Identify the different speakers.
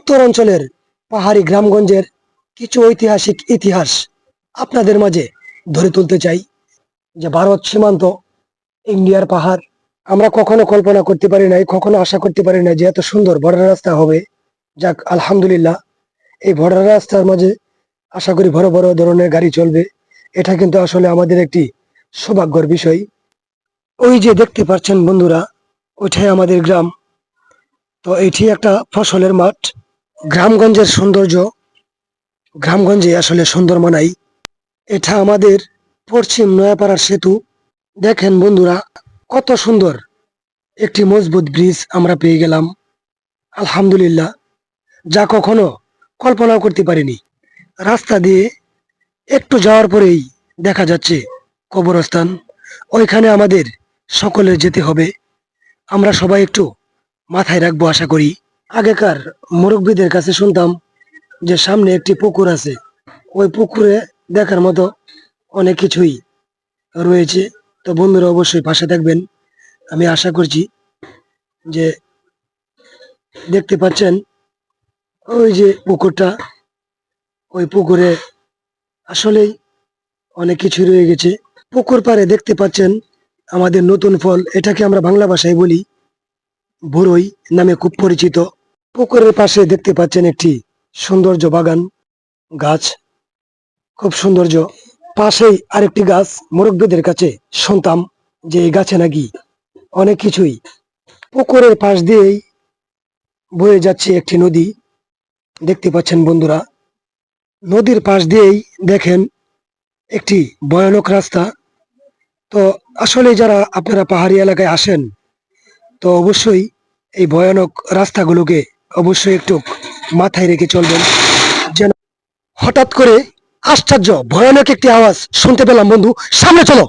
Speaker 1: উত্তর অঞ্চলের পাহাড়ি গ্রামগঞ্জের কিছু ঐতিহাসিক ইতিহাস আপনাদের মাঝে ধরে তুলতে চাই। যে ভারত সীমান্ত, ইন্ডিয়ার পাহাড়, আমরা কখনো কল্পনা করতে পারি নাই, কখনো আশা করতে পারি না যে এত সুন্দর বর্ডার রাস্তা হবে। যাক, আলহামদুলিল্লাহ, এই বর্ডার রাস্তার মাঝে আশা করি বড় বড় ধরনের গাড়ি চলবে। এটা কিন্তু আসলে আমাদের একটি সৌভাগ্যের বিষয়। ওই যে দেখতে পাচ্ছেন বন্ধুরা, ওইটাই আমাদের গ্রাম। তো এটি একটা ফসলের মাঠ। গ্রামগঞ্জের সৌন্দর্য গ্রামগঞ্জে আসলে সুন্দর মানাই। এটা আমাদের পশ্চিম নয়াপাড়ার সেতু। দেখেন বন্ধুরা, কত সুন্দর একটি মজবুত ব্রিজ আমরা পেয়ে গেলাম, আলহামদুলিল্লাহ, যা কখনো কল্পনাও করতে পারিনি। রাস্তা দিয়ে একটু যাওয়ার পরেই দেখা যাচ্ছে কবরস্থান। ওইখানে আমাদের সকলের যেতে হবে। আমরা সবাই একটু মাথায় রাখবো আশা করি। আগেকার মুরব্বীদের কাছে শুনতাম যে সামনে একটি পুকুর আছে, ওই পুকুরে দেখার মতো অনেক কিছুই রয়েছে। তো বন্ধুরা অবশ্যই পাশে থাকবেন। আমি আশা করছি যে দেখতে পাচ্ছেন ওই যে পুকুরটা, ওই পুকুরে আসলেই অনেক কিছু রয়ে গেছে। পুকুর পাড়ে দেখতে পাচ্ছেন আমাদের নতুন ফল, এটাকে আমরা বাংলা ভাষায় বলি বরই নামে খুব পরিচিত। পুকুরের পাশে দেখতে পাচ্ছেন একটি সৌন্দর্য বাগান, গাছ, খুব সৌন্দর্য। পাশেই আরেকটি গাছ, মুরব্বীদের কাছে শুনতাম যে এই গাছে নাকি অনেক কিছুই। পুকুরের পাশ দিয়েই বয়ে যাচ্ছে একটি নদী, দেখতে পাচ্ছেন বন্ধুরা। নদীর পাশ দিয়েই দেখেন একটি ভয়ানক রাস্তা। তো আসলে যারা আপনারা পাহাড়ি এলাকায় আসেন, তো অবশ্যই এই ভয়ানক রাস্তাগুলোকে অবশ্যই একটু মাথায় রেখে চলবেন। যেন হঠাৎ করে আশ্চর্য ভয়ানক একটি আওয়াজ শুনতে পেলাম, বন্ধু সামনে চলো।